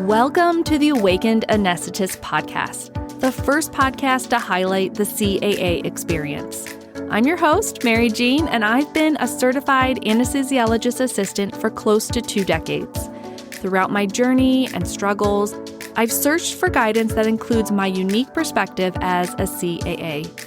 Welcome to the Awakened Anesthetist podcast, the first podcast to highlight the CAA experience. I'm your host, Mary Jean, and I've been a certified anesthesiologist assistant for close to 2 decades. Throughout my journey and struggles, I've searched for guidance that includes my unique perspective as a CAA.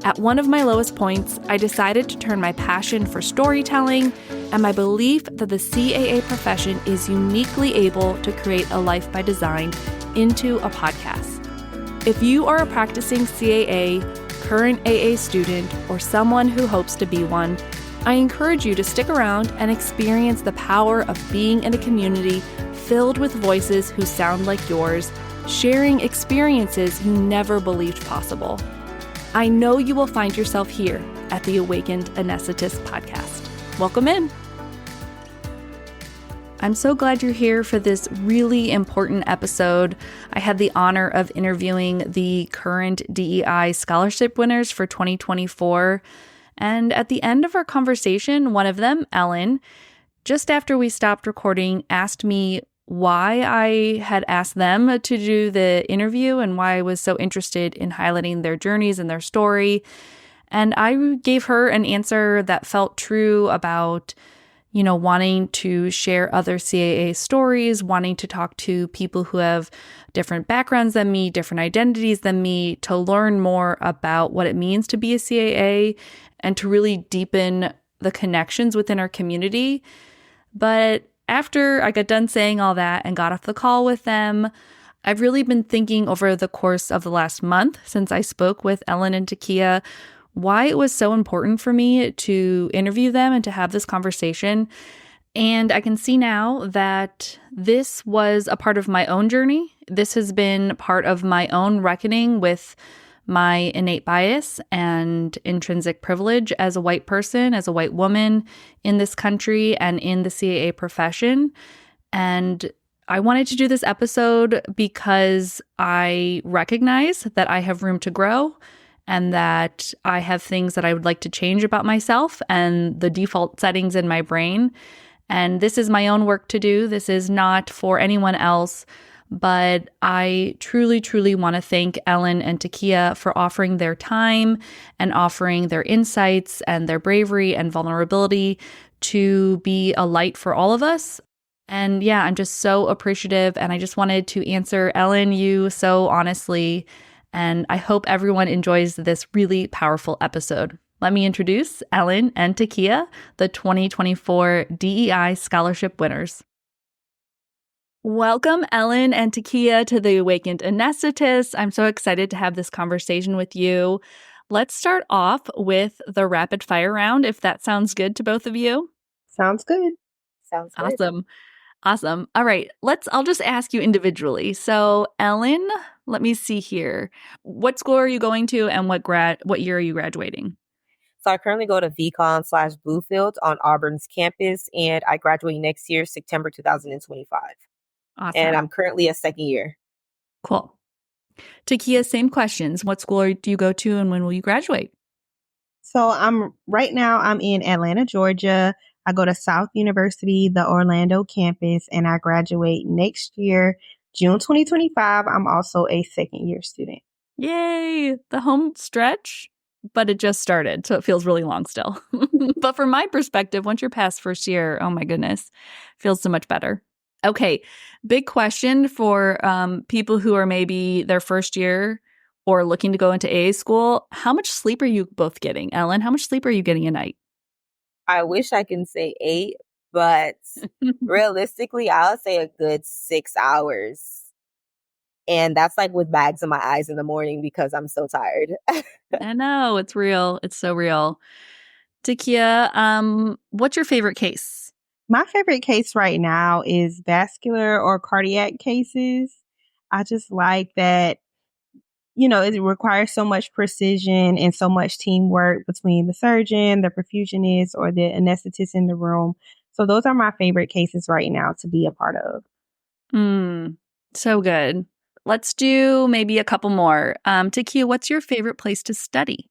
At one of my lowest points, I decided to turn my passion for storytelling and my belief that the CAA profession is uniquely able to create a life by design into a podcast. If you are a practicing CAA, current AA student, or someone who hopes to be one, I encourage you to stick around and experience the power of being in a community filled with voices who sound like yours, sharing experiences you never believed possible. I know you will find yourself here at the Awakened Anesthetist podcast. Welcome in. I'm so glad you're here for this really important episode. I had the honor of interviewing the current DEI scholarship winners for 2024. And at the end of our conversation, one of them, Ellen, just after we stopped recording, asked me why I had asked them to do the interview and why I was so interested in highlighting their journeys and their story. And I gave her an answer that felt true about, wanting to share other CAA stories, wanting to talk to people who have different backgrounds than me, different identities than me, to learn more about what it means to be a CAA and to really deepen the connections within our community. But after I got done saying all that and got off the call with them, I've really been thinking over the course of the last month since I spoke with Ellen and Tekiah why it was so important for me to interview them and to have this conversation. And I can see now that this was a part of my own journey. This has been part of my own reckoning with my innate bias and intrinsic privilege as a white person, as a white woman in this country and in the CAA profession. And I wanted to do this episode because I recognize that I have room to grow and that I have things that I would like to change about myself and the default settings in my brain. And this is my own work to do. This is not for anyone else. But I truly, truly want to thank Ellen and Tekiah for offering their time and offering their insights and their bravery and vulnerability to be a light for all of us. And yeah, I'm just so appreciative. And I just wanted to answer Ellen, you so honestly. And I hope everyone enjoys this really powerful episode. Let me introduce Ellen and Tekiah, the 2024 DEI scholarship winners. Welcome, Ellen and Tekiah, to the Awakened Anesthetist. I'm so excited to have this conversation with you. Let's start off with the rapid fire round, if that sounds good to both of you. Sounds good. Sounds good. Awesome. All right. I'll just ask you individually. So, Ellen, let me see here. What school are you going to and what year are you graduating? So I currently go to VCon/Bluefield on Auburn's campus, and I graduate next year, September 2025. Awesome. And I'm currently a second year. Cool. Tekiah, same questions. What school do you go to and when will you graduate? So right now I'm in Atlanta, Georgia. I go to South University, the Orlando campus, and I graduate next year, June 2025. I'm also a second year student. Yay! The home stretch, but it just started, so it feels really long still. But from my perspective, once you're past first year, oh my goodness, feels so much better. Okay, big question for people who are maybe their first year or looking to go into AA school. How much sleep are you both getting? Ellen, how much sleep are you getting a night? I wish I can say 8, but realistically, I'll say a good 6 hours. And that's like with bags in my eyes in the morning because I'm so tired. I know, it's real. It's so real. Tekiah, what's your favorite case? My favorite case right now is vascular or cardiac cases. I just like that, it requires so much precision and so much teamwork between the surgeon, the perfusionist, or the anesthetist in the room. So those are my favorite cases right now to be a part of. So good. Let's do maybe a couple more. Tekiah, what's your favorite place to study?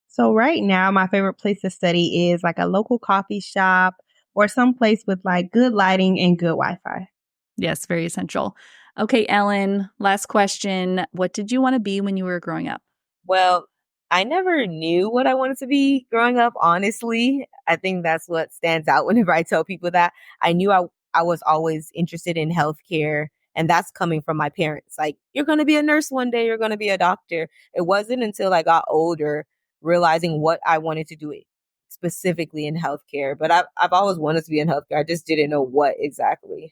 So right now, my favorite place to study is like a local coffee shop or some place with like good lighting and good Wi-Fi. Yes, very essential. Okay, Ellen, last question. What did you want to be when you were growing up? Well, I never knew what I wanted to be growing up, honestly. I think that's what stands out whenever I tell people that. I knew I was always interested in healthcare, and that's coming from my parents. Like, you're going to be a nurse one day, you're going to be a doctor. It wasn't until I got older realizing what I wanted to do specifically in healthcare. But I've always wanted to be in healthcare. I just didn't know what exactly.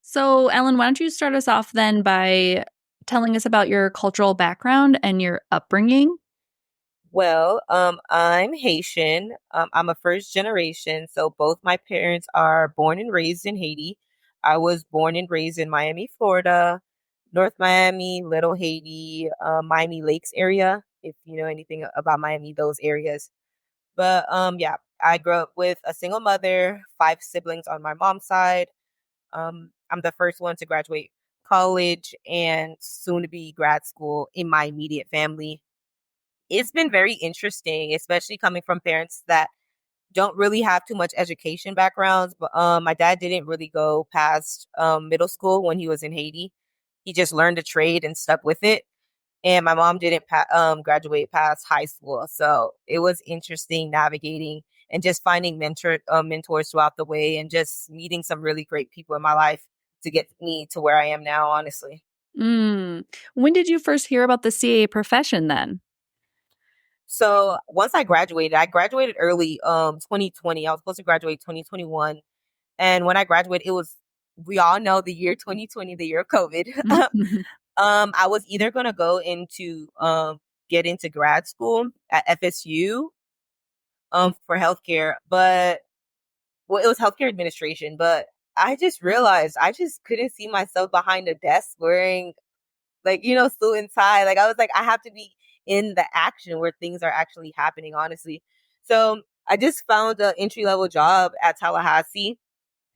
So, Ellen, why don't you start us off then by telling us about your cultural background and your upbringing? Well, I'm Haitian. I'm a first generation. So both my parents are born and raised in Haiti. I was born and raised in Miami, Florida, North Miami, Little Haiti, Miami Lakes area. If you know anything about Miami, those areas. But yeah, I grew up with a single mother, 5 siblings on my mom's side. I'm the first one to graduate college and soon to be grad school in my immediate family. It's been very interesting, especially coming from parents that don't really have too much education backgrounds. But my dad didn't really go past middle school when he was in Haiti. He just learned a trade and stuck with it. And my mom didn't graduate past high school. So it was interesting navigating and just finding mentors throughout the way and just meeting some really great people in my life to get me to where I am now, honestly. When did you first hear about the CAA profession then? So once I graduated early, 2020. I was supposed to graduate 2021. And when I graduated, we all know the year 2020, the year of COVID. I was either going to go into, get into grad school at FSU, for healthcare, well, it was healthcare administration, but I just realized I just couldn't see myself behind a desk wearing suit and tie. Like I was like, I have to be in the action where things are actually happening, honestly. So I just found an entry level job at Tallahassee,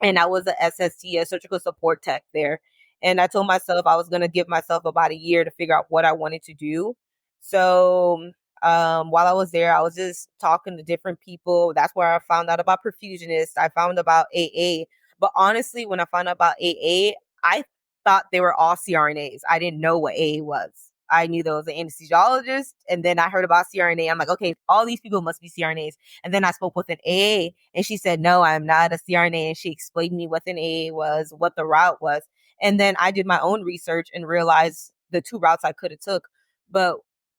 and I was a SST, a surgical support tech there. And I told myself I was going to give myself about a year to figure out what I wanted to do. So while I was there, I was just talking to different people. That's where I found out about perfusionists. I found about AA. But honestly, when I found out about AA, I thought they were all CRNAs. I didn't know what AA was. I knew there was an anesthesiologist, and then I heard about CRNA. I'm like, okay, all these people must be CRNAs. And then I spoke with an AA, and she said, no, I'm not a CRNA. And she explained to me what an AA was, what the route was. And then I did my own research and realized the 2 routes I could have took. But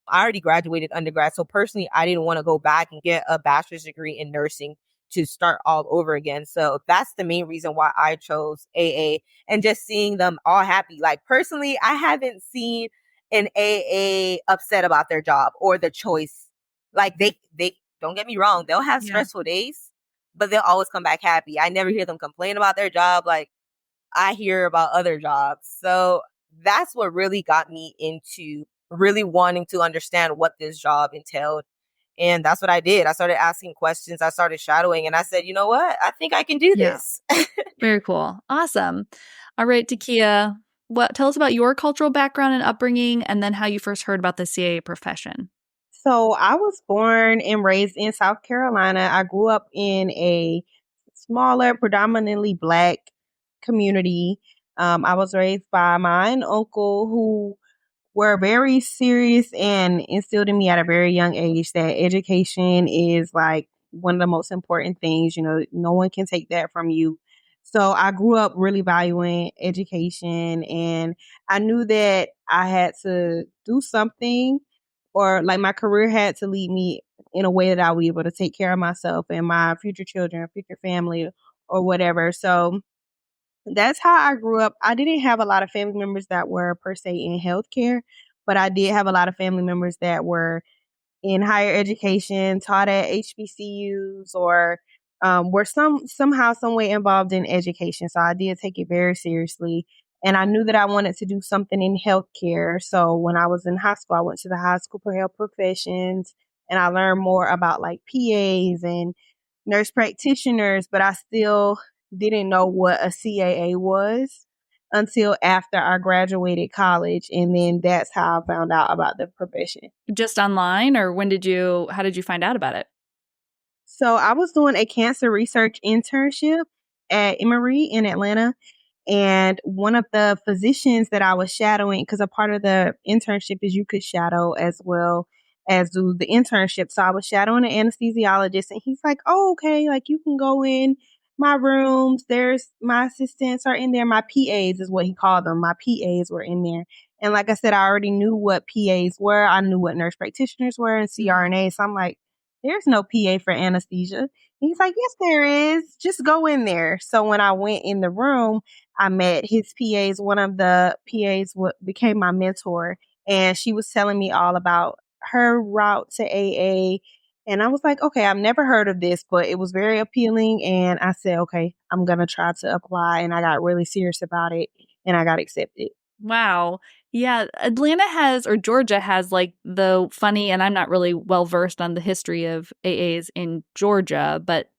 I already graduated undergrad. So personally, I didn't want to go back and get a bachelor's degree in nursing to start all over again. So that's the main reason why I chose AA, and just seeing them all happy. Like personally, I haven't seen an AA upset about their job or the choice. Like they don't get me wrong, they'll have stressful days, but they'll always come back happy. I never hear them complain about their job like I hear about other jobs. So that's what really got me into really wanting to understand what this job entailed. And that's what I did. I started asking questions. I started shadowing, and I said, you know what? I think I can do this. Very cool. Awesome. All right, Tekiah, tell us about your cultural background and upbringing, and then how you first heard about the CAA profession. So I was born and raised in South Carolina. I grew up in a smaller, predominantly Black community. I was raised by my uncle who were very serious and instilled in me at a very young age that education is like one of the most important things. You know, no one can take that from you. So I grew up really valuing education, and I knew that I had to do something, or like my career had to lead me in a way that I would be able to take care of myself and my future children, future family, or whatever. So that's how I grew up. I didn't have a lot of family members that were per se in healthcare, but I did have a lot of family members that were in higher education, taught at HBCUs, or were somehow, some way involved in education. So I did take it very seriously. And I knew that I wanted to do something in healthcare. So when I was in high school, I went to the high school for health professions, and I learned more about like PAs and nurse practitioners, but I still didn't know what a CAA was until after I graduated college. And then that's how I found out about the profession. Just online, or how did you find out about it? So I was doing a cancer research internship at Emory in Atlanta. And one of the physicians that I was shadowing, because a part of the internship is you could shadow as well as do the internship. So I was shadowing an anesthesiologist, and he's like, "Oh, okay, like you can go in my rooms. There's my assistants are in there. My PAs is what he called them. My PAs were in there." And like I said, I already knew what PAs were. I knew what nurse practitioners were and CRNA. So I'm like, there's no PA for anesthesia. And he's like, yes, there is. Just go in there. So when I went in the room, I met his PAs. One of the PAs became my mentor, and she was telling me all about her route to AA. And I was like, okay, I've never heard of this, but it was very appealing. And I said, okay, I'm going to try to apply. And I got really serious about it, and I got accepted. Wow. Yeah. Atlanta has, or Georgia has, like the funny, and I'm not really well versed on the history of AAs in Georgia, but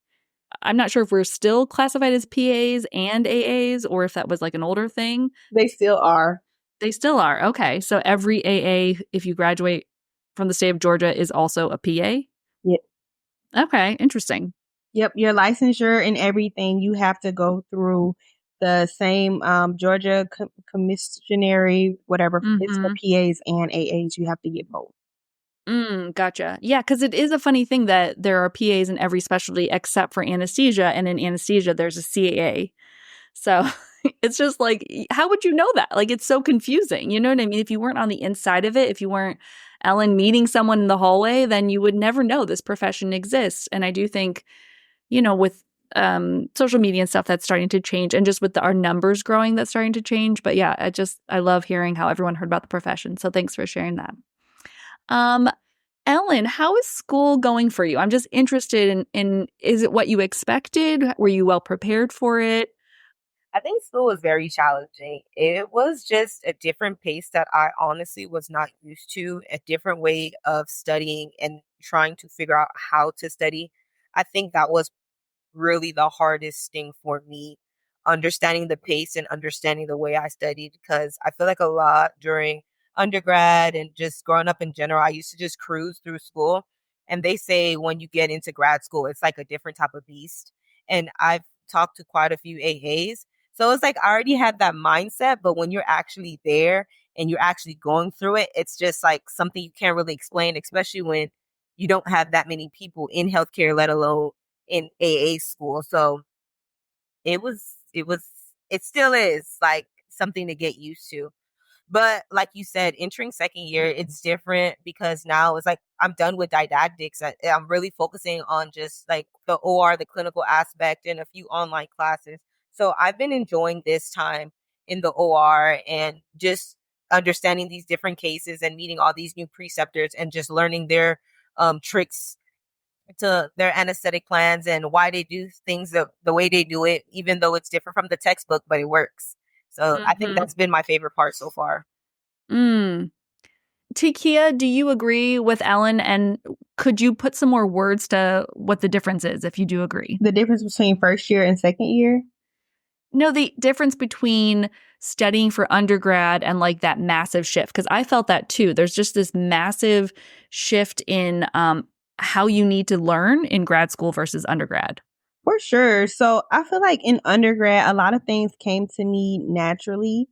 I'm not sure if we're still classified as PAs and AAs or if that was like an older thing. They still are. They still are. Okay. So every AA, if you graduate from the state of Georgia, is also a PA? Yep. Okay. Interesting. Yep. Your licensure and everything, you have to go through the same Georgia commissionary, whatever. It's for PAs and AAs. You have to get both. Gotcha. Yeah, because it is a funny thing that there are PAs in every specialty except for anesthesia, and in anesthesia, there's a CAA. So it's just like, how would you know that? Like, it's so confusing. You know what I mean? If you weren't on the inside of it, if you weren't, Ellen, meeting someone in the hallway, then you would never know this profession exists. And I do think, with social media and stuff, that's starting to change, and just with our numbers growing, that's starting to change. But yeah, I love hearing how everyone heard about the profession. So thanks for sharing that. Ellen, how is school going for you? I'm just interested in is it what you expected? Were you well prepared for it? I think school was very challenging. It was just a different pace that I honestly was not used to, a different way of studying and trying to figure out how to study. I think that was really the hardest thing for me, understanding the pace and understanding the way I studied, because I feel like a lot during undergrad and just growing up in general, I used to just cruise through school. And they say when you get into grad school, it's like a different type of beast. And I've talked to quite a few AAs. So it's like I already had that mindset, but when you're actually there and you're actually going through it, it's just like something you can't really explain, especially when you don't have that many people in healthcare, let alone in AA school. So it still is like something to get used to. But like you said, entering second year, it's different because now it's like I'm done with didactics. I'm really focusing on just like the OR, the clinical aspect, and a few online classes. So I've been enjoying this time in the OR and just understanding these different cases and meeting all these new preceptors and just learning their tricks to their anesthetic plans and why they do things the way they do it, even though it's different from the textbook, but it works. So I think that's been my favorite part so far. Tekiah, do you agree with Ellen? And could you put some more words to what the difference is, if you do agree? The difference between first year and second year? No, the difference between studying for undergrad and like that massive shift, because I felt that too. There's just this massive shift in how you need to learn in grad school versus undergrad. For sure. So I feel like in undergrad, a lot of things came to me naturally.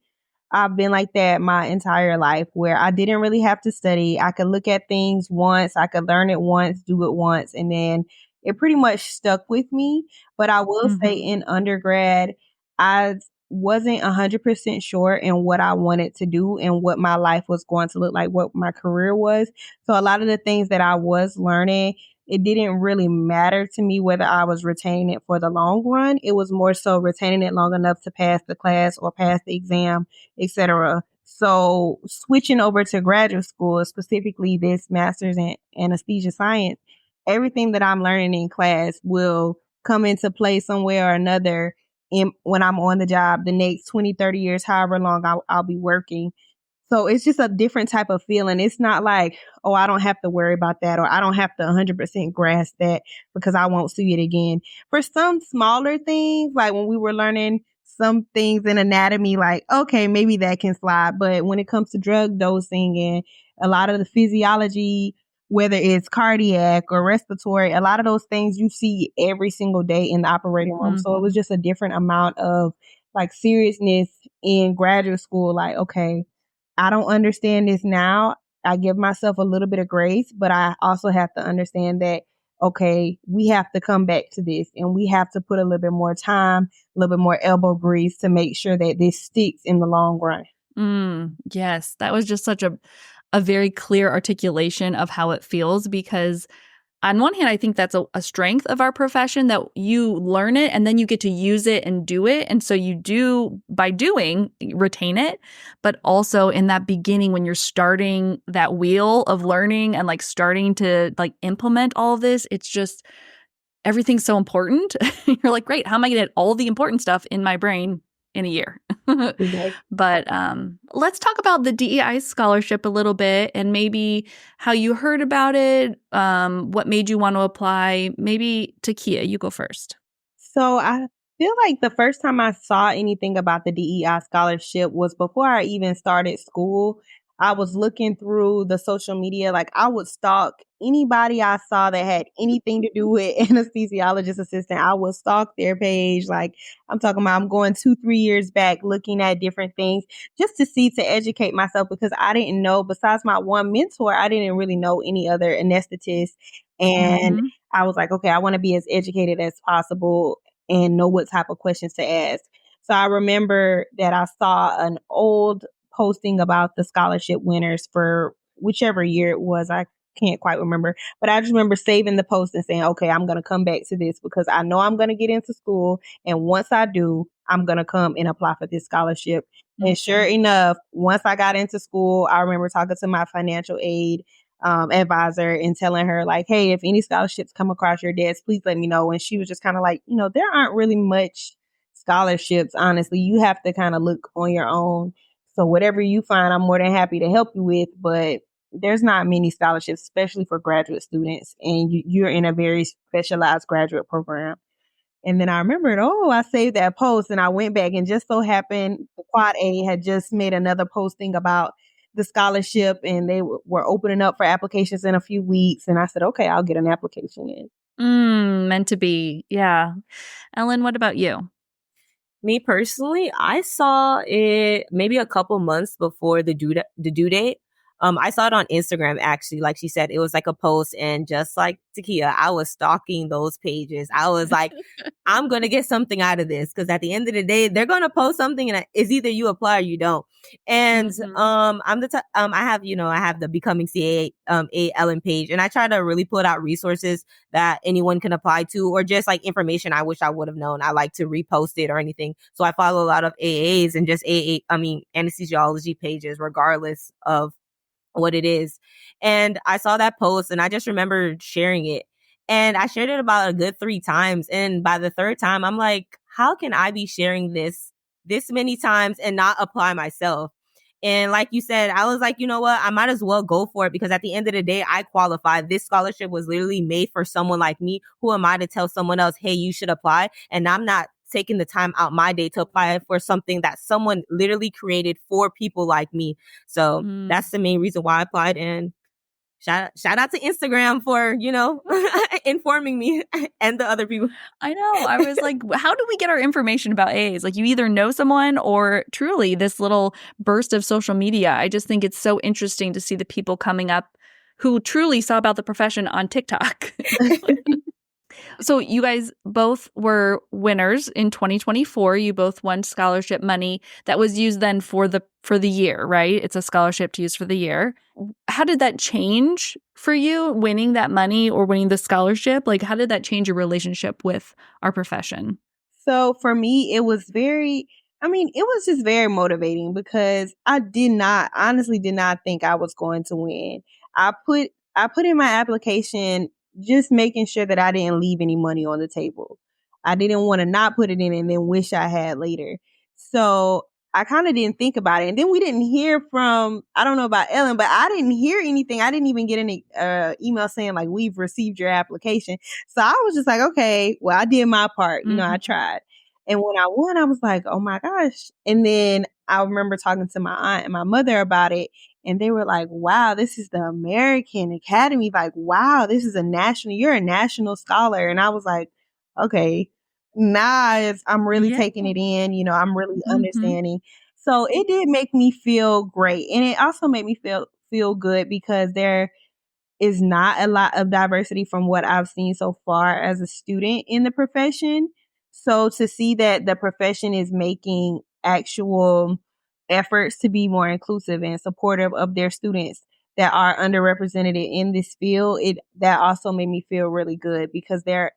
I've been like that my entire life where I didn't really have to study. I could look at things once, I could learn it once, do it once, and then it pretty much stuck with me. But I will say in undergrad, I wasn't 100% sure in what I wanted to do and what my life was going to look like, what my career was. So a lot of the things that I was learning, it didn't really matter to me whether I was retaining it for the long run. It was more so retaining it long enough to pass the class or pass the exam, etc. So switching over to graduate school, specifically this master's in anesthesia science, everything that I'm learning in class will come into play somewhere or another when I'm on the job the next 20, 30 years, however long I'll be working. So it's just a different type of feeling. It's not like, oh, I don't have to worry about that, or I don't have to 100% grasp that because I won't see it again. For some smaller things, like when we were learning some things in anatomy, like, okay, maybe that can slide. But when it comes to drug dosing and a lot of the physiology, whether it's cardiac or respiratory, a lot of those things you see every single day in the operating room. So it was just a different amount of like seriousness in graduate school. Like, okay, I don't understand this now. I give myself a little bit of grace, but I also have to understand that, okay, we have to come back to this and we have to put a little bit more time, a little bit more elbow grease to make sure that this sticks in the long run. Yes, that was just such a very clear articulation of how it feels, because on one hand, I think that's a strength of our profession, that you learn it and then you get to use it and do it. And so you do, by doing, retain it. But also in that beginning, when you're starting that wheel of learning and like starting to like implement all of this, it's just everything's so important. You're like, great, how am I going to get all the important stuff in my brain in a year? Okay. But let's talk about the DEI scholarship a little bit, and maybe how you heard about it, what made you want to apply. Maybe Tekiah, you go first. So I feel like the first time I saw anything about the DEI scholarship was before I even started school. I was looking through the social media. Like, I would stalk anybody I saw that had anything to do with anesthesiologist assistant. I would stalk their page. Like, I'm talking about, I'm going 2-3 years back looking at different things just to see, to educate myself, because I didn't know, besides my one mentor, I didn't really know any other anesthetists. And I was like, okay, I want to be as educated as possible and know what type of questions to ask. So I remember that I saw an old posting about the scholarship winners for whichever year it was. I can't quite remember, but I just remember saving the post and saying, okay, I'm going to come back to this because I know I'm going to get into school. And once I do, I'm going to come and apply for this scholarship. And sure enough, once I got into school, I remember talking to my financial aid advisor and telling her, like, hey, if any scholarships come across your desk, please let me know. And she was just kind of like, there aren't really much scholarships. Honestly, you have to kind of look on your own. So whatever you find, I'm more than happy to help you with, but there's not many scholarships, especially for graduate students. And you're in a very specialized graduate program. And then I remembered, I saved that post, and I went back, and just so happened the Quad A had just made another posting about the scholarship, and they were opening up for applications in a few weeks. And I said, okay, I'll get an application in. Meant to be. Yeah. Ellen, what about you? Me personally, I saw it maybe a couple months before the due date. I saw it on Instagram, actually. Like she said, it was like a post, and just like Tekiah, I was stalking those pages. I was like, I'm going to get something out of this, because at the end of the day, they're going to post something, and it's either you apply or you don't. And I have the Becoming CAA Ellen page, and I try to really put out resources that anyone can apply to, or just like information I wish I would have known. I like to repost it or anything. So I follow a lot of AAs and just anesthesiology pages, regardless of what it is. And I saw that post, and I just remember sharing it. And I shared it about a good 3 times. And by the 3rd time, I'm like, how can I be sharing this many times and not apply myself? And like you said, I was like, you know what? I might as well go for it, because at the end of the day, I qualify. This scholarship was literally made for someone like me. Who am I to tell someone else, hey, you should apply? And I'm not taking the time out my day to apply for something that someone literally created for people like me. So that's the main reason why I applied. And shout out to Instagram for, informing me and the other people. I know. I was like, how do we get our information about A's? Like, you either know someone or truly this little burst of social media. I just think it's so interesting to see the people coming up who truly saw about the profession on TikTok. So you guys both were winners in 2024. You both won scholarship money that was used then for the year, right? It's a scholarship to use for the year. How did that change for you, winning that money or winning the scholarship? Like, how did that change your relationship with our profession? So for me, it was just very motivating, because I honestly did not think I was going to win. I put in my application just making sure that I didn't leave any money on the table. I didn't want to not put it in and then wish I had later. So I kind of didn't think about it. And then we didn't hear from, I don't know about Ellen, but I didn't hear anything. I didn't even get any email saying like, we've received your application. So I was just like, okay, well, I did my part. I tried. And when I won, I was like, oh my gosh. And then I remember talking to my aunt and my mother about it. And they were like, wow, this is the American Academy. Like, wow, this is you're a national scholar. And I was like, okay, I'm really Yeah. taking it in, I'm really Mhm. understanding. So it did make me feel great. And it also made me feel good because there is not a lot of diversity from what I've seen so far as a student in the profession. So to see that the profession is making actual efforts to be more inclusive and supportive of their students that are underrepresented in this field, that also made me feel really good because there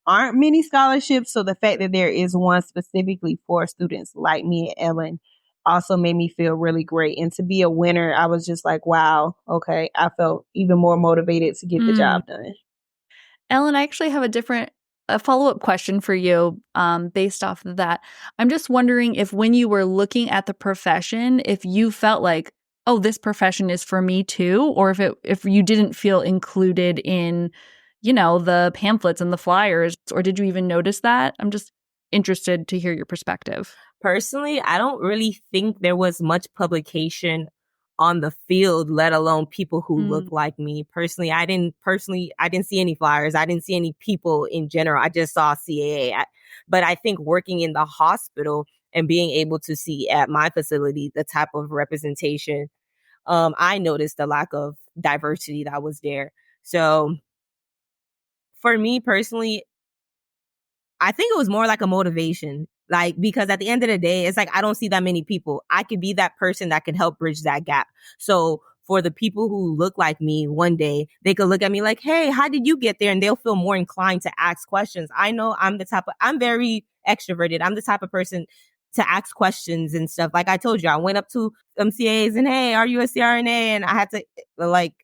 aren't many scholarships. So the fact that there is one specifically for students like me and Ellen also made me feel really great. And to be a winner, I was just like, wow, okay. I felt even more motivated to get the job done. Ellen, I actually have a follow-up question for you based off of that. I'm just wondering if when you were looking at the profession, if you felt like, oh, this profession is for me too, or if you didn't feel included in, the pamphlets and the flyers, or did you even notice that? I'm just interested to hear your perspective. Personally, I don't really think there was much publication on the field, let alone people who look like me. I didn't see any flyers. I didn't see any people in general. I just saw CAA. But I think working in the hospital and being able to see at my facility the type of representation, I noticed the lack of diversity that was there. So for me personally, I think it was more like a motivation. Like, because at the end of the day, it's like, I don't see that many people. I could be that person that can help bridge that gap. So for the people who look like me one day, they could look at me like, hey, how did you get there? And they'll feel more inclined to ask questions. I know I'm very extroverted. I'm the type of person to ask questions and stuff. Like I told you, I went up to CAAs and, hey, are you a CRNA? And I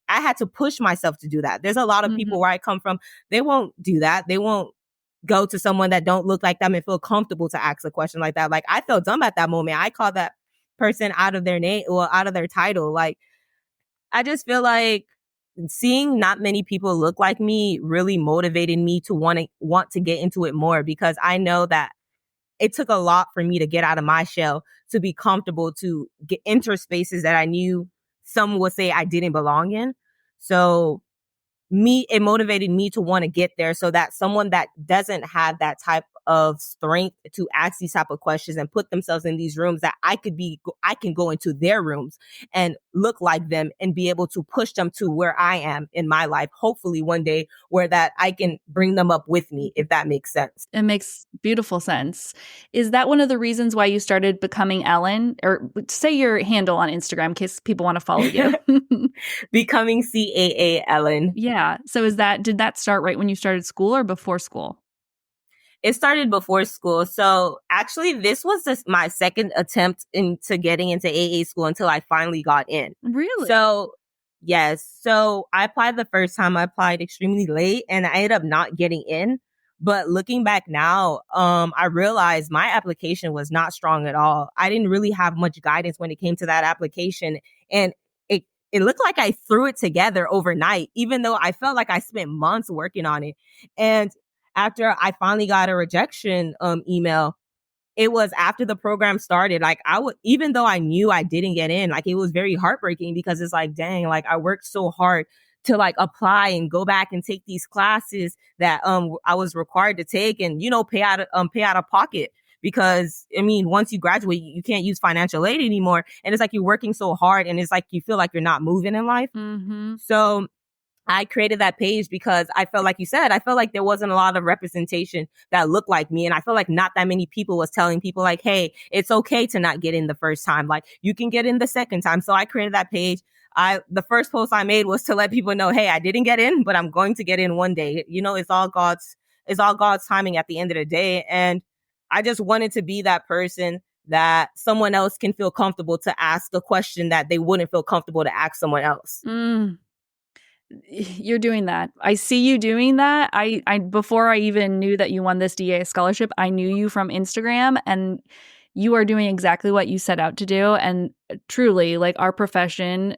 had to push myself to do that. There's a lot of people where I come from, they won't do that. They won't go to someone that don't look like them and feel comfortable to ask a question like that. Like, I felt dumb at that moment. I called that person out of their name or out of their title. Like, I just feel like seeing not many people look like me really motivated me to want to get into it more, because I know that it took a lot for me to get out of my shell, to be comfortable, to enter spaces that I knew some would say I didn't belong in. So it motivated me to want to get there, so that someone that doesn't have that type of strength to ask these type of questions and put themselves in these rooms, that I can go into their rooms and look like them and be able to push them to where I am in my life. Hopefully one day where that I can bring them up with me, if that makes sense. It makes beautiful sense. Is that one of the reasons why you started becoming Ellen? Or say your handle on Instagram in case people want to follow you. Becoming CAA Ellen. Yeah. So did that start right when you started school or before school? It started before school. So actually, this was my second attempt into getting into AA school until I finally got in. Really? So yes. So I applied the first time. I applied extremely late and I ended up not getting in. But looking back now, I realized my application was not strong at all. I didn't really have much guidance when it came to that application. And it looked like I threw it together overnight, even though I felt like I spent months working on it. And after I finally got a rejection email, it was after the program started. Like, even though I knew I didn't get in, like, it was very heartbreaking, because it's like, dang, like, I worked so hard to like apply and go back and take these classes that I was required to take, and pay out of pocket, because I mean, once you graduate, you can't use financial aid anymore, and it's like you're working so hard, and it's like you feel like you're not moving in life. So I created that page because I felt, like you said, I felt like there wasn't a lot of representation that looked like me. And I felt like not that many people was telling people like, hey, it's okay to not get in the first time. Like, you can get in the second time. So I created that page. The first post I made was to let people know, hey, I didn't get in, but I'm going to get in one day. It's all God's timing at the end of the day. And I just wanted to be that person that someone else can feel comfortable to ask a question that they wouldn't feel comfortable to ask someone else. You're doing that. I see you doing that. I before I even knew that you won this DEA scholarship, I knew you from Instagram, and you are doing exactly what you set out to do. And truly, like, our profession,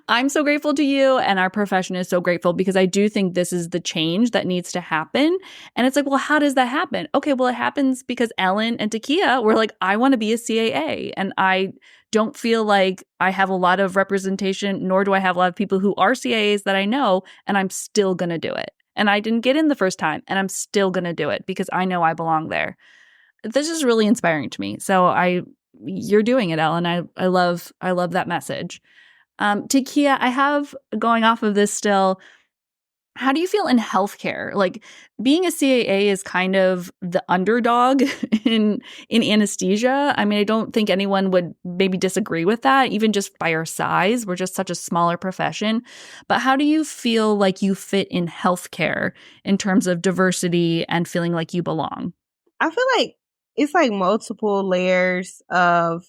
I'm so grateful to you, and our profession is so grateful, because I do think this is the change that needs to happen. And it's like, well, how does that happen? Okay, well, it happens because Ellen and Tekiah were like, I want to be a CAA, and I don't feel like I have a lot of representation, nor do I have a lot of people who are CAAs that I know, and I'm still going to do it. and I didn't get in the first time, and I'm still going to do it because I know I belong there. This is really inspiring to me. So you're doing it, Ellen. I love that message. Tekiah, I have, going off of this still, how do you feel in healthcare? Like, being a CAA is kind of the underdog in anesthesia. I mean, I don't think anyone would maybe disagree with that, even just by our size. We're just such a smaller profession. But how do you feel like you fit in healthcare in terms of diversity and feeling like you belong? I feel like it's like multiple layers of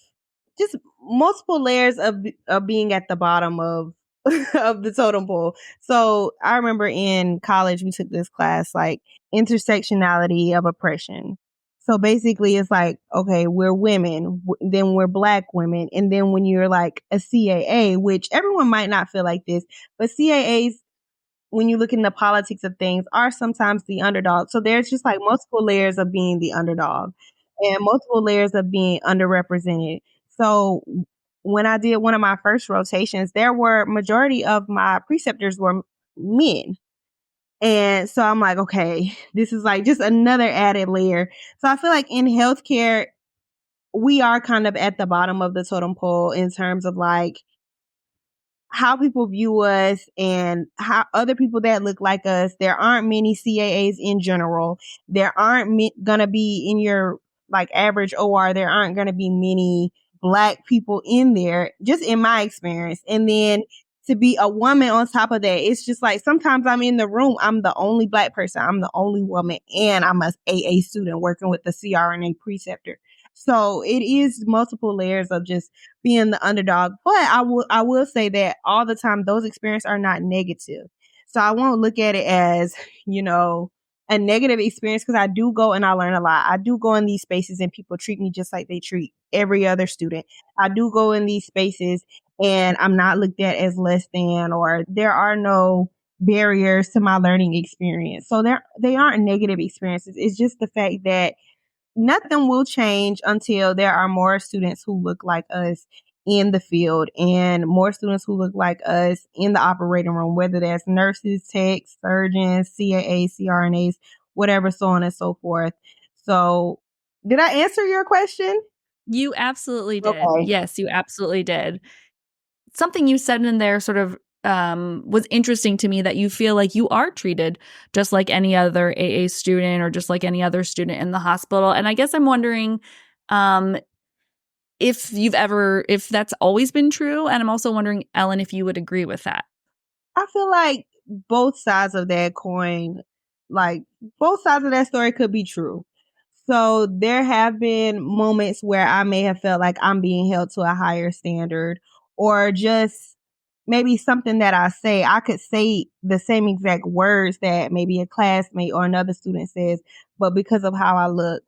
being at the bottom of of the totem pole. So I remember in college we took this class like intersectionality of oppression. So basically it's like, okay, we're women, then we're Black women, and then when you're like a CAA, which everyone might not feel like this, but CAAs, when you look in the politics of things, are sometimes the underdog. So there's just like multiple layers of being the underdog and multiple layers of being underrepresented. So when I did one of my first rotations, there were majority of my preceptors were men. And so I'm like, okay, this is like just another added layer. So I feel like in healthcare, we are kind of at the bottom of the totem pole in terms of like how people view us and how other people that look like us. There aren't many CAAs in general. There aren't gonna be in your like average OR. There aren't gonna be many Black people in there, just in my experience. And then to be a woman on top of that, it's just like sometimes I'm in the room, I'm the only Black person, I'm the only woman, and I'm a AA student working with the CRNA preceptor. So it is multiple layers of just being the underdog. But I will say that all the time those experiences are not negative. So I won't look at it as, a negative experience, because I do go and I learn a lot. I do go in these spaces and people treat me just like they treat every other student. I do go in these spaces and I'm not looked at as less than, or there are no barriers to my learning experience. So they aren't negative experiences. It's just the fact that nothing will change until there are more students who look like us in the field and more students who look like us in the operating room, whether that's nurses, techs, surgeons, CAAs, CRNAs, whatever, so on and so forth. So did I answer your question? You absolutely did. Okay. Yes, you absolutely did. Something you said in there sort of was interesting to me, that you feel like you are treated just like any other AA student or just like any other student in the hospital. And I guess I'm wondering if that's always been true. And I'm also wondering, Ellen, if you would agree with that. I feel like both sides of that coin, like both sides of that story could be true. So there have been moments where I may have felt like I'm being held to a higher standard, or just maybe something that I could say the same exact words that maybe a classmate or another student says, but because of how I look,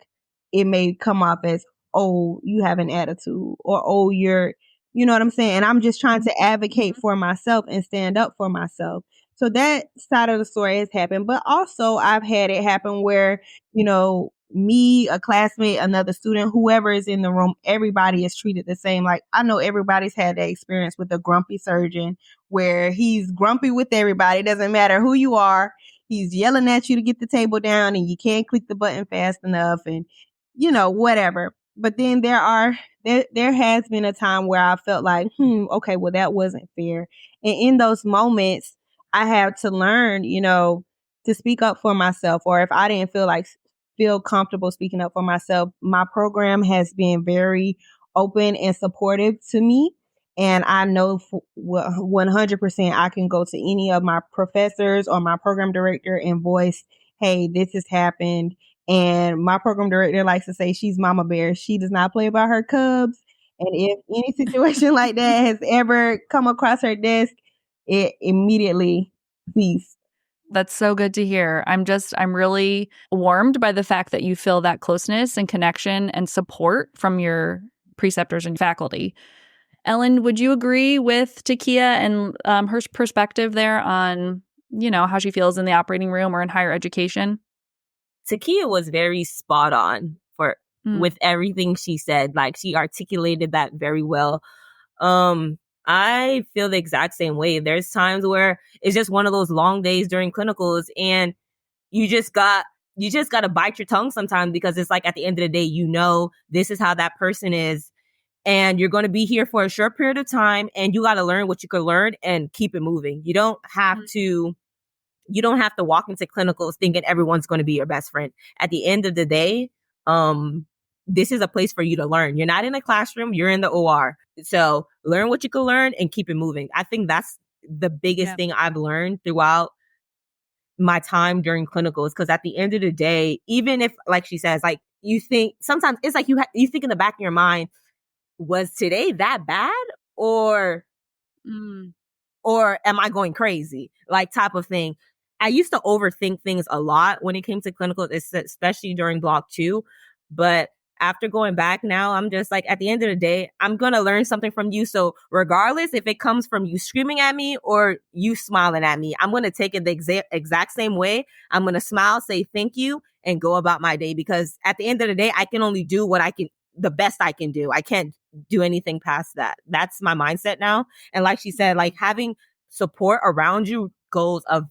it may come off as, oh, you have an attitude, or, oh, you know what I'm saying? And I'm just trying to advocate for myself and stand up for myself. So that side of the story has happened. But also I've had it happen where, me, a classmate, another student, whoever is in the room, everybody is treated the same. Like, I know everybody's had that experience with a grumpy surgeon where he's grumpy with everybody. It doesn't matter who you are. He's yelling at you to get the table down and you can't click the button fast enough and, whatever. But then there has been a time where I felt like, okay, well, that wasn't fair. And in those moments, I had to learn, to speak up for myself. Or if I didn't feel comfortable speaking up for myself, my program has been very open and supportive to me. And I know 100% I can go to any of my professors or my program director and voice, hey, this has happened. And my program director likes to say she's Mama Bear. She does not play about her cubs. And if any situation like that has ever come across her desk, it immediately ceased. That's so good to hear. I'm really warmed by the fact that you feel that closeness and connection and support from your preceptors and faculty. Ellen, would you agree with Tekiah and her perspective there on, how she feels in the operating room or in higher education? Tekiah was very spot on with everything she said. Like, she articulated that very well. I feel the exact same way. There's times where it's just one of those long days during clinicals, and you just got to bite your tongue sometimes, because it's like at the end of the day, this is how that person is, and you're going to be here for a short period of time, and you got to learn what you could learn and keep it moving. You don't have to walk into clinicals thinking everyone's going to be your best friend. At the end of the day, this is a place for you to learn. You're not in a classroom, you're in the OR. So learn what you can learn and keep it moving. I think that's the biggest thing I've learned throughout my time during clinicals. Because at the end of the day, even if, like she says, like, you think sometimes it's like you think in the back of your mind, was today that bad, or am I going crazy? Like, type of thing. I used to overthink things a lot when it came to clinicals, especially during block 2. But after going back now, I'm just like, at the end of the day, I'm going to learn something from you. So regardless if it comes from you screaming at me or you smiling at me, I'm going to take it the exact same way. I'm going to smile, say thank you, and go about my day. Because at the end of the day, I can only do what the best I can do. I can't do anything past that. That's my mindset now. And like she said, like, having support around you goes a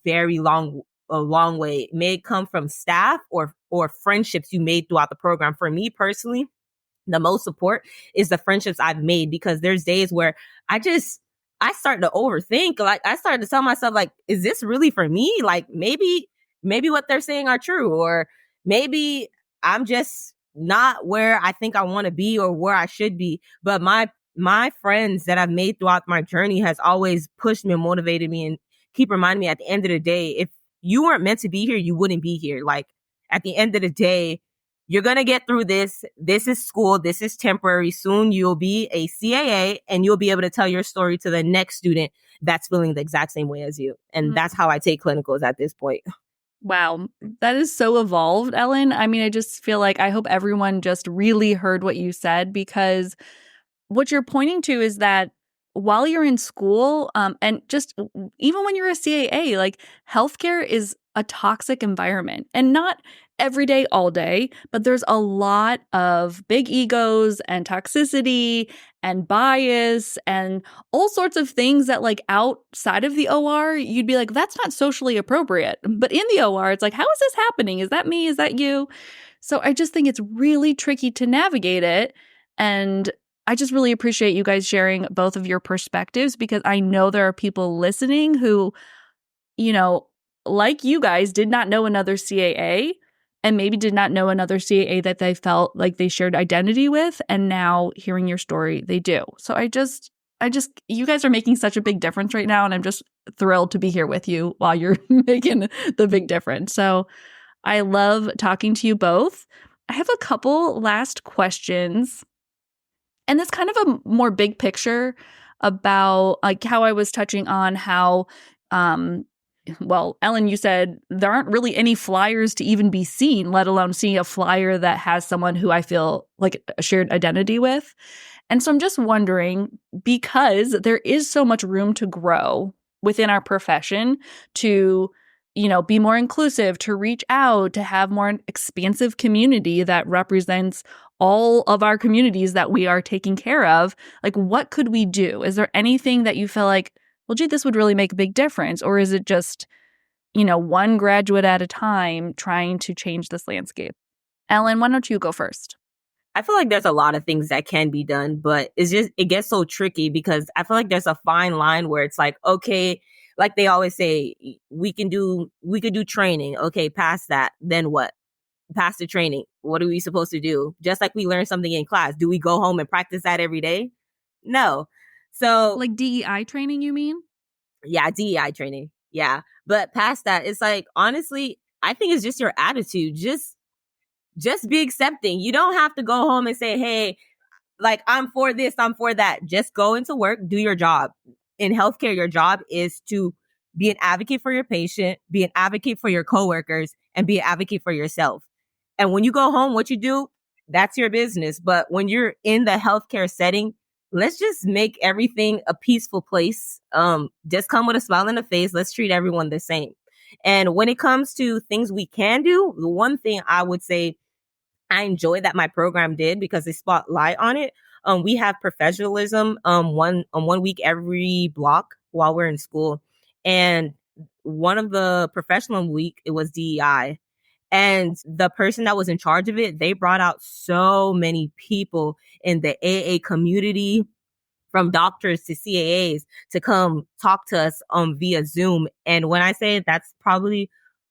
long way. It may come from staff or friendships you made throughout the program. For me personally, the most support is the friendships I've made, because there's days where I start to overthink. Like, I started to tell myself, like, is this really for me? Like, maybe what they're saying are true, or maybe I'm just not where I think I want to be or where I should be. But my friends that I've made throughout my journey has always pushed me and motivated me, and keep reminding me, at the end of the day, if you weren't meant to be here, you wouldn't be here. Like, at the end of the day, you're going to get through this. This is school. This is temporary. Soon you'll be a CAA, and you'll be able to tell your story to the next student that's feeling the exact same way as you. And that's how I take clinicals at this point. Wow, that is so evolved, Ellen. I mean, I just feel like I hope everyone just really heard what you said, because what you're pointing to is that while you're in school, and just even when you're a CAA, like, healthcare is a toxic environment, and not every day, all day, but there's a lot of big egos and toxicity and bias and all sorts of things that, like, outside of the OR, you'd be like, that's not socially appropriate. But in the OR, it's like, how is this happening? Is that me? Is that you? So I just think it's really tricky to navigate it. And I just really appreciate you guys sharing both of your perspectives, because I know there are people listening who, like you guys, did not know another CAA, and maybe did not know another CAA that they felt like they shared identity with. And now, hearing your story, they do. So I just, you guys are making such a big difference right now. And I'm just thrilled to be here with you while you're making the big difference. So I love talking to you both. I have a couple last questions. And that's kind of a more big picture about, like, how I was touching on how, well, Ellen, you said there aren't really any flyers to even be seen, let alone seeing a flyer that has someone who I feel like a shared identity with. And so I'm just wondering, because there is so much room to grow within our profession, to, be more inclusive, to reach out, to have more expansive community that represents all of our communities that we are taking care of. Like, what could we do? Is there anything that you feel like, well, gee, this would really make a big difference? Or is it just, one graduate at a time trying to change this landscape? Ellen, why don't you go first? I feel like there's a lot of things that can be done, but it gets so tricky, because I feel like there's a fine line where it's like, okay, like they always say, we could do training. Okay, past that, then what? Past the training, what are we supposed to do? Just like we learn something in class, do we go home and practice that every day? No. So, like, DEI training, you mean? Yeah, DEI training. Yeah. But past that, it's like, honestly, I think it's just your attitude. Just be accepting. You don't have to go home and say, hey, like, I'm for this, I'm for that. Just go into work, do your job. In healthcare, your job is to be an advocate for your patient, be an advocate for your coworkers, and be an advocate for yourself. And when you go home, what you do, that's your business. But when you're in the healthcare setting, let's just make everything a peaceful place. Just come with a smile on the face. Let's treat everyone the same. And when it comes to things we can do, the one thing I would say I enjoy that my program did, because they spotlight on it, we have professionalism one week every block while we're in school. And one of the professional week, it was DEI. And the person that was in charge of it, they brought out so many people in the AA community, from doctors to CAAs, to come talk to us via Zoom. And when I say that's probably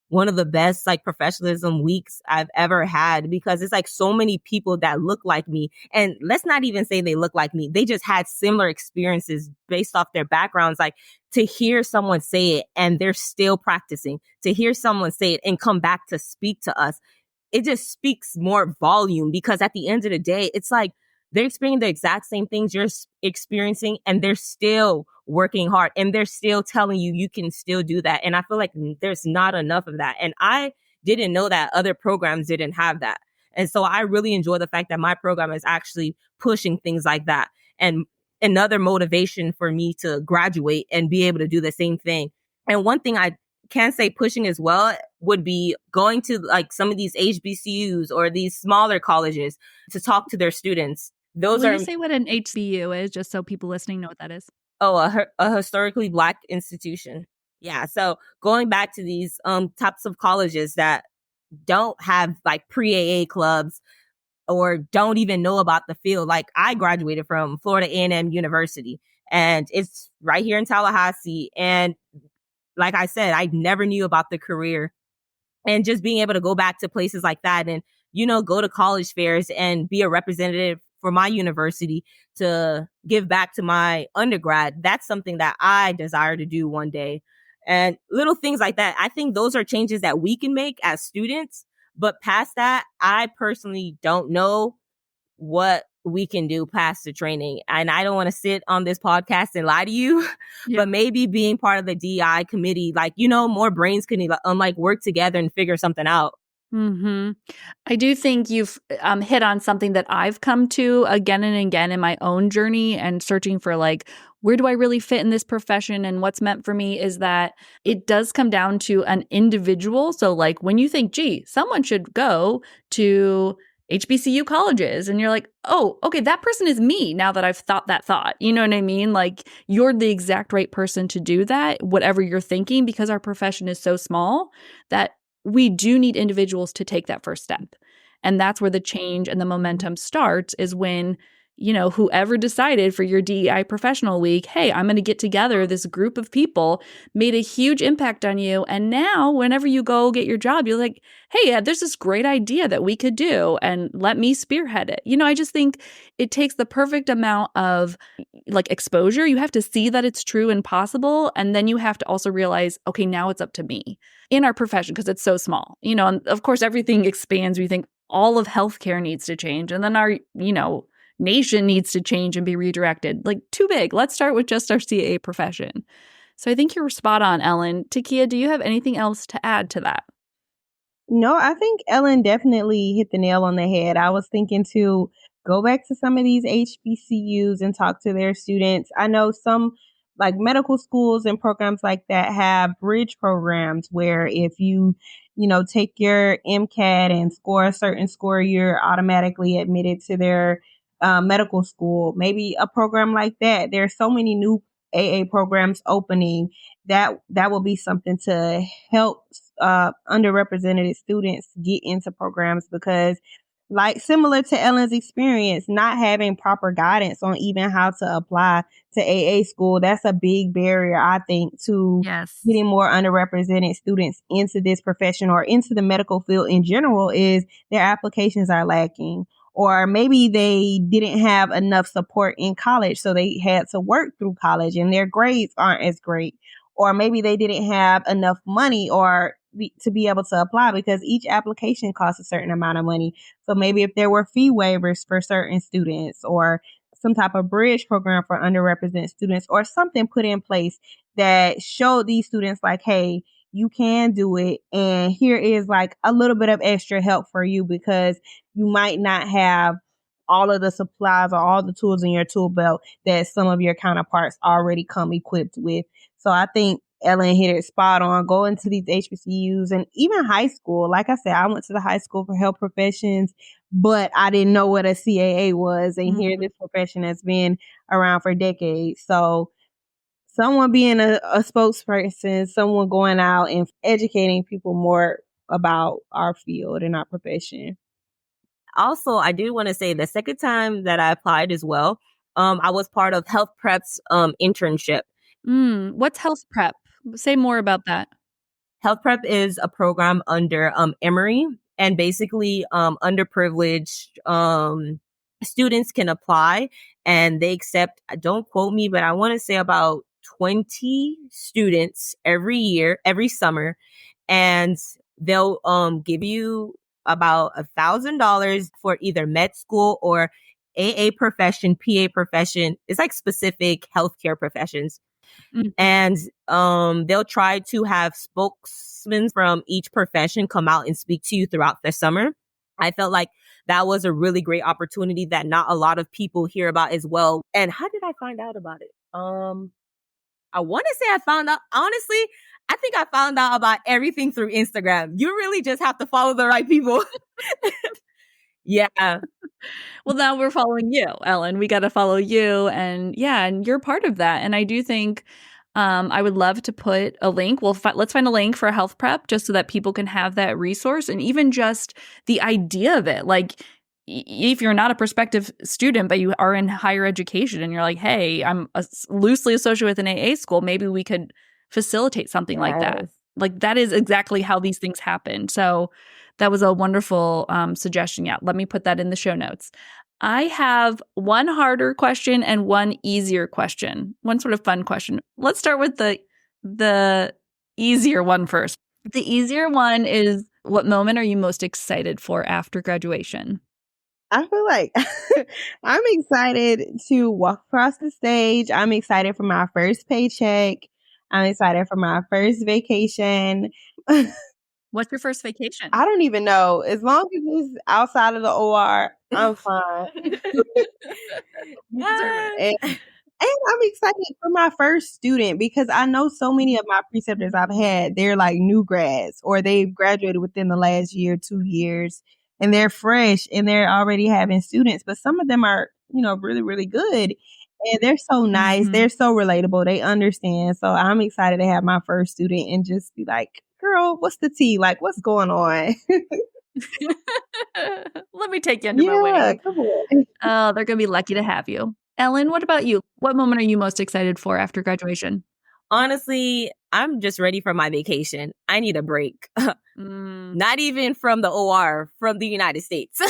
one of the best like professionalism weeks I've ever had, because it's like so many people that look like me. And let's not even say they look like me. They just had similar experiences based off their backgrounds. Like, to hear someone say it and they're still practicing, to hear someone say it and come back to speak to us, it just speaks more volume, because at the end of the day, it's like they're experiencing the exact same things you're experiencing, and they're still working hard, and they're still telling you you can still do that. And I feel like there's not enough of that. And I didn't know that other programs didn't have that. And so I really enjoy the fact that my program is actually pushing things like that. And another motivation for me to graduate and be able to do the same thing. And one thing I can say pushing as well would be going to like some of these HBCUs or these smaller colleges to talk to their students. Will you say what an HBCU is, just so people listening know what that is? Oh, a historically Black institution. Yeah. So going back to these types of colleges that don't have like pre-AA clubs or don't even know about the field. Like, I graduated from Florida A&M University, and it's right here in Tallahassee. And like I said, I never knew about the career. And just being able to go back to places like that and, you know, go to college fairs and be a representative for my university to give back to my undergrad, that's something that I desire to do one day. And little things like that, I think those are changes that we can make as students. But past that, I personally don't know what we can do past the training. And I don't want to sit on this podcast and lie to you, but maybe being part of the DEI committee, like, you know, more brains can like work together and figure something out. Mm-hmm. I do think you've hit on something that I've come to again and again in my own journey and searching for, like, where do I really fit in this profession and what's meant for me, is that it does come down to an individual. So like when you think, gee, someone should go to HBCU colleges, and you're like, oh, okay, that person is me now that I've thought that thought. You know what I mean? Like, you're the exact right person to do that, whatever you're thinking, because our profession is so small that we do need individuals to take that first step. And that's where the change and the momentum starts, is when, you know, whoever decided for your DEI professional week, hey, I'm going to get together this group of people, made a huge impact on you. And now whenever you go get your job, you're like, hey, there's this great idea that we could do, and let me spearhead it. You know, I just think it takes the perfect amount of like exposure. You have to see that it's true and possible. And then you have to also realize, okay, now it's up to me in our profession, because it's so small, you know, and of course everything expands. We think all of healthcare needs to change, and then our, you know, nation needs to change and be redirected. Like, too big. Let's start with just our CAA profession. So I think you're spot on, Ellen. Tekiah, do you have anything else to add to that? No, I think Ellen definitely hit the nail on the head. I was thinking to go back to some of these HBCUs and talk to their students. I know some like medical schools and programs like that have bridge programs where if you take your MCAT and score a certain score, you're automatically admitted to their medical school. Maybe a program like that. There's so many new AA programs opening that will be something to help underrepresented students get into programs, because like similar to Ellen's experience, not having proper guidance on even how to apply to AA school, that's a big barrier, I think, to getting more underrepresented students into this profession or into the medical field in general, is their applications are lacking. Or maybe they didn't have enough support in college, so they had to work through college and their grades aren't as great. Or maybe they didn't have enough money to be able to apply, because each application costs a certain amount of money. So maybe if there were fee waivers for certain students, or some type of bridge program for underrepresented students, or something put in place that showed these students like, hey, you can do it, and here is like a little bit of extra help for you, because you might not have all of the supplies or all the tools in your tool belt that some of your counterparts already come equipped with. So I think Ellen hit it spot on. Going to these HBCUs and even high school. Like I said, I went to the high school for health professions, but I didn't know what a CAA was. And here this profession has been around for decades. So someone being a spokesperson, someone going out and educating people more about our field and our profession. Also, I do want to say the second time that I applied as well, I was part of Health Prep's internship. What's Health Prep? Say more about that. Health Prep is a program under Emory, and basically underprivileged students can apply, and they accept, don't quote me, but I want to say about 20 students every summer, and they'll give you about $1,000 for either med school or AA profession, PA profession. It's like specific healthcare professions. And they'll try to have spokesmen from each profession come out and speak to you throughout the summer. I felt like that was a really great opportunity that not a lot of people hear about as well. And how did I find out about it? I want to say I found out, honestly, I think I found out about everything through Instagram. You really just have to follow the right people. Yeah. Well, now we're following you, Ellen. We got to follow you. And yeah, and you're part of that. And I do think I would love to put a link. Let's find a link for Health Prep just so that people can have that resource, and even just the idea of it. Like, if you're not a prospective student, but you are in higher education and you're like, hey, I'm loosely associated with an AA school, maybe we could facilitate something like that. Like, that is exactly how these things happen. So that was a wonderful suggestion. Yeah, let me put that in the show notes. I have one harder question and one easier question, one sort of fun question. Let's start with the easier one first. The easier one is, what moment are you most excited for after graduation? I feel like I'm excited to walk across the stage. I'm excited for my first paycheck. I'm excited for my first vacation. What's your first vacation? I don't even know. As long as it's outside of the OR, I'm fine. And I'm excited for my first student, because I know so many of my preceptors I've had, they're like new grads, or they've graduated within the last year, 2 years, and they're fresh and they're already having students. But some of them are, really, really good. And they're so nice. They're so relatable. They understand. So I'm excited to have my first student and just be like, girl, what's the tea? Like, what's going on? Let me take you under my wing. Come on. Oh, they're going to be lucky to have you. Ellen, what about you? What moment are you most excited for after graduation? Honestly, I'm just ready for my vacation. I need a break. Not even from the OR, from the United States.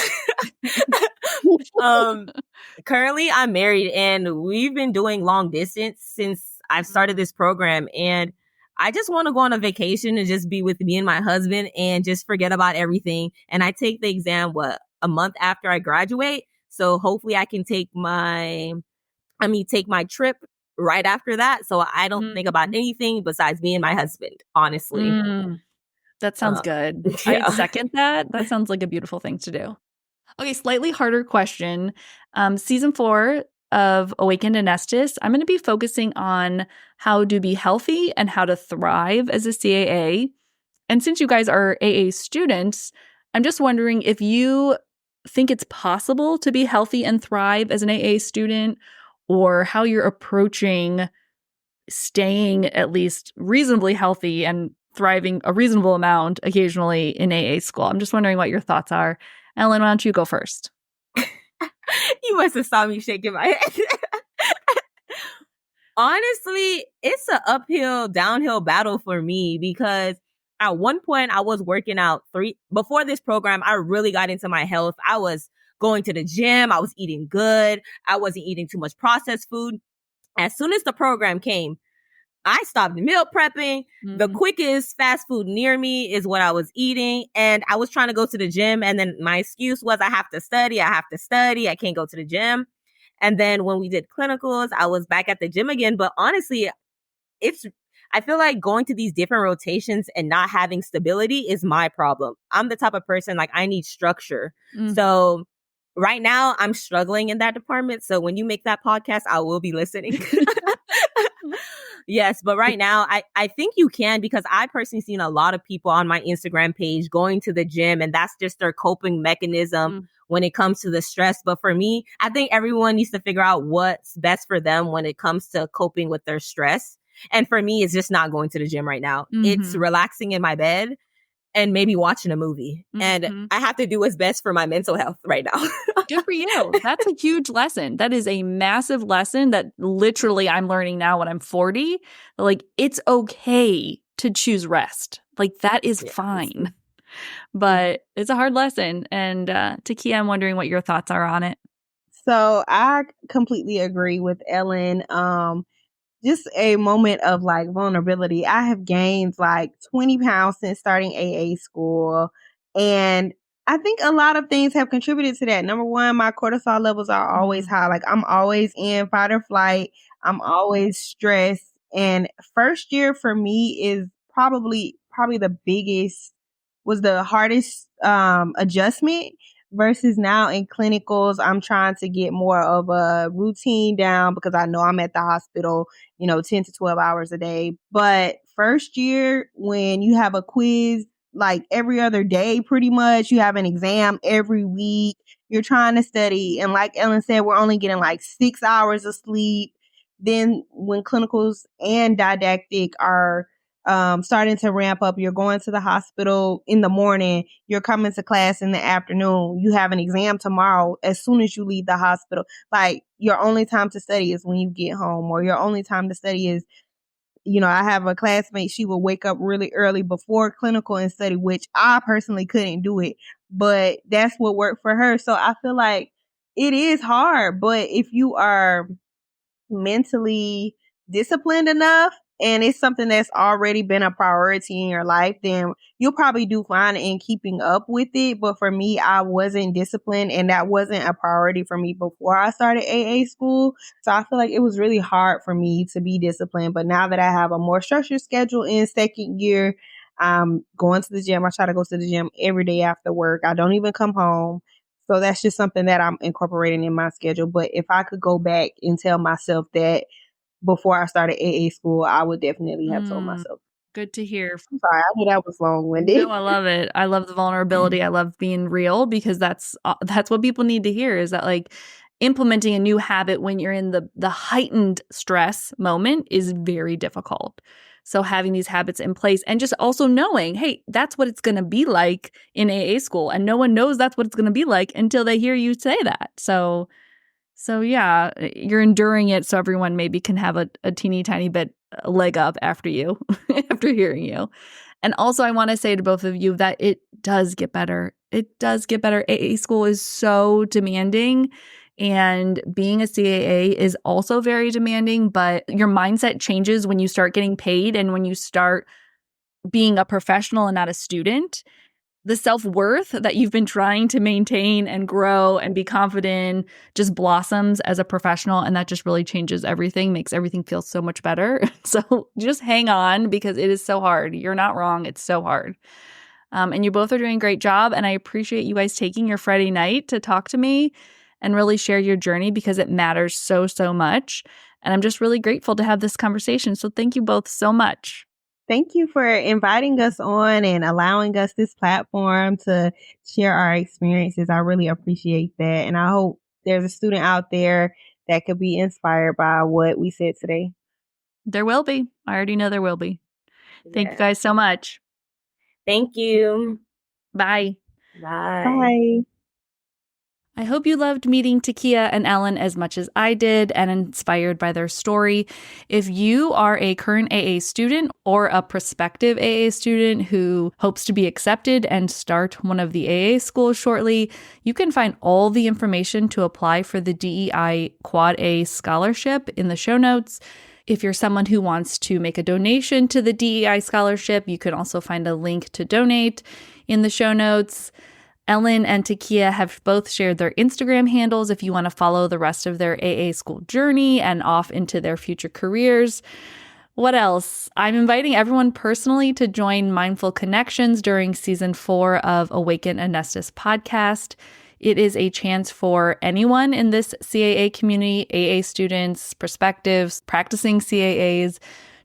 Currently, I'm married, and we've been doing long distance since I've started this program. And I just want to go on a vacation and just be with me and my husband and just forget about everything. And I take the exam, a month after I graduate. So hopefully I can take my trip right after that. So I don't think about anything besides me and my husband, honestly. That sounds good. Yeah. I second that. That sounds like a beautiful thing to do. Okay, slightly harder question. Season 4 of Awakened Anesthesiologist, I'm going to be focusing on how to be healthy and how to thrive as a CAA. And since you guys are AA students, I'm just wondering if you think it's possible to be healthy and thrive as an AA student, or how you're approaching staying at least reasonably healthy and thriving a reasonable amount occasionally in AA school. I'm just wondering what your thoughts are. Ellen, why don't you go first? You must have saw me shaking my head. Honestly, it's an uphill, downhill battle for me, because at one point I was working out before this program. I really got into my health. I was going to the gym. I was eating good. I wasn't eating too much processed food. As soon as the program came, I stopped meal prepping. The quickest fast food near me is what I was eating. And I was trying to go to the gym. And then my excuse was, I have to study. I can't go to the gym. And then when we did clinicals, I was back at the gym again. But honestly, I feel like going to these different rotations and not having stability is my problem. I'm the type of person, like, I need structure. So right now I'm struggling in that department. So when you make that podcast, I will be listening. Yes, but right now, I think you can, because I personally seen a lot of people on my Instagram page going to the gym, and that's just their coping mechanism when it comes to the stress. But for me, I think everyone needs to figure out what's best for them when it comes to coping with their stress. And for me, it's just not going to the gym right now. It's relaxing in my bed and maybe watching a movie. And I have to do what's best for my mental health right now. Good for you. That's a huge lesson. That is a massive lesson that literally I'm learning now when I'm 40. Like, it's okay to choose rest. Like, that is fine. But it's a hard lesson. And Tekiah, I'm wondering what your thoughts are on it. So I completely agree with Ellen. Just a moment of like vulnerability. I have gained like 20 pounds since starting AA school. And I think a lot of things have contributed to that. Number one, my cortisol levels are always high. Like, I'm always in fight or flight. I'm always stressed. And first year for me is probably the biggest, was the hardest adjustment, versus now in clinicals, I'm trying to get more of a routine down because I know I'm at the hospital, 10 to 12 hours a day. But first year, when you have a quiz like every other day, pretty much, you have an exam every week, you're trying to study. And like Ellen said, we're only getting like 6 hours of sleep. Then when clinicals and didactic are starting to ramp up, you're going to the hospital in the morning, you're coming to class in the afternoon, you have an exam tomorrow as soon as you leave the hospital. Like, your only time to study is when you get home, or your only time to study is, I have a classmate, she will wake up really early before clinical and study, which I personally couldn't do it, but that's what worked for her. So I feel like it is hard, but if you are mentally disciplined enough, and it's something that's already been a priority in your life, then you'll probably do fine in keeping up with it. But for me, I wasn't disciplined, and that wasn't a priority for me before I started AA school. So I feel like it was really hard for me to be disciplined. But now that I have a more structured schedule in second year, I'm going to the gym. I try to go to the gym every day after work. I don't even come home. So that's just something that I'm incorporating in my schedule. But if I could go back and tell myself that before I started AA school, I would definitely have told myself. Good to hear. I'm sorry, I knew that was long-winded. No, I love it. I love the vulnerability. I love being real, because that's what people need to hear, is that like implementing a new habit when you're in the heightened stress moment is very difficult. So having these habits in place, and just also knowing, hey, that's what it's going to be like in AA school. And no one knows that's what it's going to be like until they hear you say that. So yeah, you're enduring it so everyone maybe can have a teeny tiny bit leg up after you, after hearing you. And also, I want to say to both of you that it does get better. It does get better. AA school is so demanding, and being a CAA is also very demanding, but your mindset changes when you start getting paid and when you start being a professional and not a student. The self-worth that you've been trying to maintain and grow and be confident just blossoms as a professional, and that just really changes everything, makes everything feel so much better. So just hang on, because it is so hard. You're not wrong. It's so hard. And you both are doing a great job, and I appreciate you guys taking your Friday night to talk to me and really share your journey, because it matters so, so much. And I'm just really grateful to have this conversation. So thank you both so much. Thank you for inviting us on and allowing us this platform to share our experiences. I really appreciate that. And I hope there's a student out there that could be inspired by what we said today. There will be. I already know there will be. Thank you guys so much. Thank you. Bye. Bye. Bye. I hope you loved meeting Tekiah and Ellen as much as I did, and inspired by their story. If you are a current AA student or a prospective AA student who hopes to be accepted and start one of the AA schools shortly, you can find all the information to apply for the DEI Quad A scholarship in the show notes. If you're someone who wants to make a donation to the DEI scholarship, you can also find a link to donate in the show notes. Ellen and Tekiah have both shared their Instagram handles if you want to follow the rest of their AA school journey and off into their future careers. What else? I'm inviting everyone personally to join Mindful Connections during season 4 of Awaken Anesthesiologist podcast. It is a chance for anyone in this CAA community, AA students, prospectives, practicing CAAs,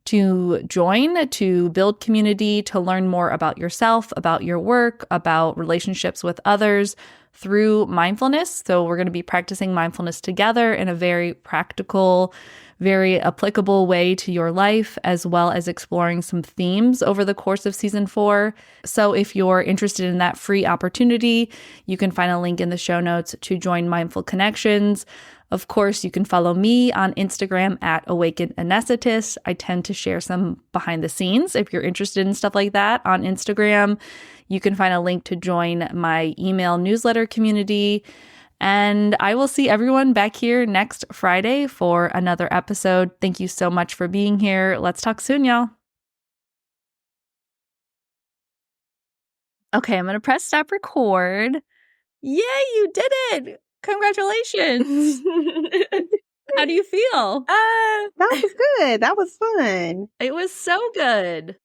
to join, to build community, to learn more about yourself, about your work, about relationships with others through mindfulness. So we're going to be practicing mindfulness together in a very practical, very applicable way to your life, as well as exploring some themes over the course of season 4. So if you're interested in that free opportunity, you can find a link in the show notes to join Mindful Connections. Of course, you can follow me on Instagram at Awakened Anesthetist. I tend to share some behind the scenes if you're interested in stuff like that on Instagram. You can find a link to join my email newsletter community. And I will see everyone back here next Friday for another episode. Thank you so much for being here. Let's talk soon, y'all. Okay, I'm going to press stop record. Yay, you did it! Congratulations. How do you feel? That was good. That was fun. It was so good.